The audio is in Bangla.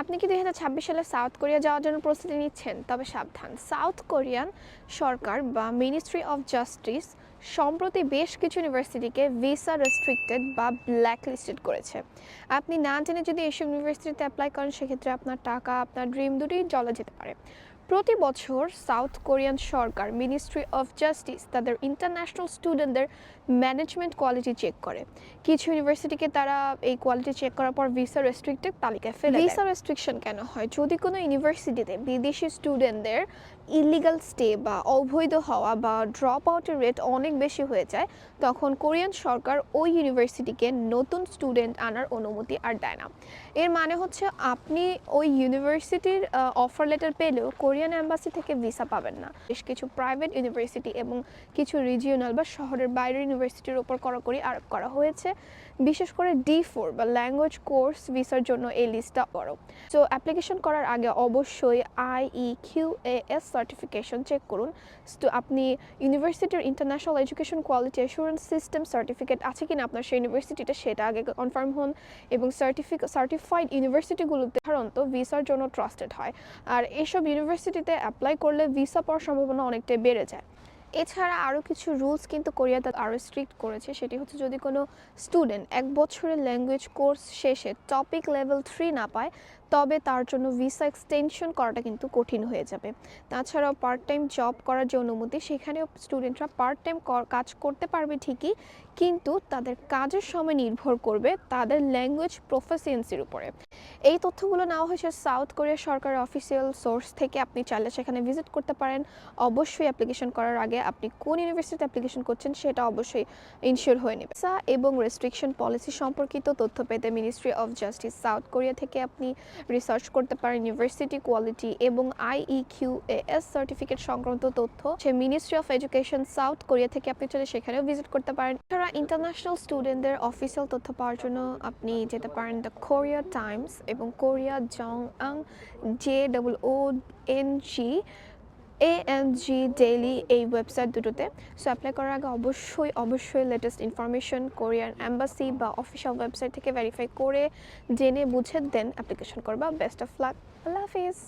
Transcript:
আপনি কি 2026 সালে সাউথ কোরিয়া যাওয়ার জন্য প্রস্তুতি নিচ্ছেন? তবে সাবধান, সাউথ কোরিয়ান সরকার বা মিনিস্ট্রি অফ জাস্টিস সম্প্রতি বেশ কিছু ইউনিভার্সিটিকে ভিসা রেস্ট্রিক্টেড বা ব্ল্যাকলিস্টেড করেছে। আপনি না জেনে যদি এসব ইউনিভার্সিটিতে অ্যাপ্লাই করেন, সেক্ষেত্রে আপনার টাকা, আপনার ড্রিম দুটোই জলে যেতে পারে। প্রতি বছর south Korean Sarkar ministry of justice তাদের ইন্টারন্যাশনাল স্টুডেন্টদের ম্যানেজমেন্ট কোয়ালিটি চেক করে। কিছু ইউনিভার্সিটিকে তারা এই কোয়ালিটি চেক করার পর ভিসা রেস্ট্রিক্টেড তালিকায় ফেলে দেয়। ভিসা রেস্ট্রিকশন কেন হয়? যদি কোনো ইউনিভার্সিটিতে বিদেশি স্টুডেন্টদের ইলিগাল স্টে বা অবৈধ হওয়া বা ড্রপ আউটের রেট অনেক বেশি হয়ে যায়, তখন কোরিয়ান সরকার ওই ইউনিভার্সিটিকে নতুন স্টুডেন্ট আনার অনুমতি আর দেয় না। এর মানে হচ্ছে আপনি ওই ইউনিভার্সিটির অফার লেটার পেলেও কোরিয়ান এম্বাসি থেকে ভিসা পাবেন না। বেশ কিছু প্রাইভেট ইউনিভার্সিটি এবং কিছু রিজিওনাল বা শহরের বাইরের ইউনিভার্সিটির উপর কড়াকড়ি আরোপ করা হয়েছে। বিশেষ করে D4 বা ল্যাঙ্গুয়েজ কোর্স ভিসার জন্য এই লিস্টটা বড়। তো অ্যাপ্লিকেশন করার আগে অবশ্যই IEQAS সার্টিফিকেশন চেক করুন। তো আপনি ইউনিভার্সিটির international education quality assurance system certificate আছে কিনা আপনার সেই ইউনিভার্সিটিতে, সেটা আগে কনফার্ম হন। এবং সার্টিফাইড ইউনিভার্সিটিগুলোতে সাধারণত ভিসার জন্য ট্রাস্টেড হয়। আর এসব ইউনিভার্সিটিতে অ্যাপ্লাই করলে ভিসা পাওয়ার সম্ভাবনা অনেকটাই বেড়ে যায়। এছাড়া আরও কিছু রুলস কিন্তু কোরিয়াতে আরও স্ট্রিক্ট করেছে। সেটি হচ্ছে, যদি কোনো স্টুডেন্ট 1 বছরের ল্যাঙ্গুয়েজ কোর্স শেষে টপিক লেভেল 3 না পায়, তবে তার জন্য ভিসা এক্সটেনশন করাটা কিন্তু কঠিন হয়ে যাবে। তাছাড়াও পার্ট টাইম জব করার যে অনুমতি, সেখানেও স্টুডেন্টরা পার্ট টাইম কাজ করতে পারবে ঠিকই, কিন্তু তাদের কাজের সময় নির্ভর করবে তাদের ল্যাঙ্গুয়েজ প্রফিসিয়েন্সির উপরে। এই তথ্যগুলো নেওয়া হয়েছে সাউথ কোরিয়া সরকারের অফিসিয়াল সোর্স থেকে। আপনি চাইলে সেখানে ভিজিট করতে পারেন। অবশ্যই অ্যাপ্লিকেশন করার আগে আপনি কোন ইউনিভার্সিটিতে অ্যাপ্লিকেশন করছেন সেটা অবশ্যই ইনশিওর হয়ে নেবেন। ভিসা এবং রেস্ট্রিকশন পলিসি সম্পর্কিত তথ্য পেতে ministry of justice South Korea থেকে আপনি রিসার্চ করতে পারেন। ইউনিভার্সিটি কোয়ালিটি এবং IEQAS সার্টিফিকেট সংক্রান্ত তথ্য সে ministry of education South Korea থেকে আপনি চলে সেখানেও ভিজিট করতে পারেন। এছাড়া ইন্টারন্যাশনাল স্টুডেন্টদের অফিসিয়াল তথ্য পাওয়ার জন্য আপনি যেতে পারেন দ্য কোরিয়া টাইমস এবং কোরিয়া জংআং JOONG ডেইলি, এই ওয়েবসাইট দুটোতে। সো অ্যাপ্লাই করার আগে অবশ্যই লেটেস্ট ইনফরমেশন কোরিয়ান এম্বাসি বা অফিসিয়াল ওয়েবসাইট থেকে ভেরিফাই করে জেনে বুঝে দেন অ্যাপ্লিকেশন করবা। Best of luck. Allah Hafiz.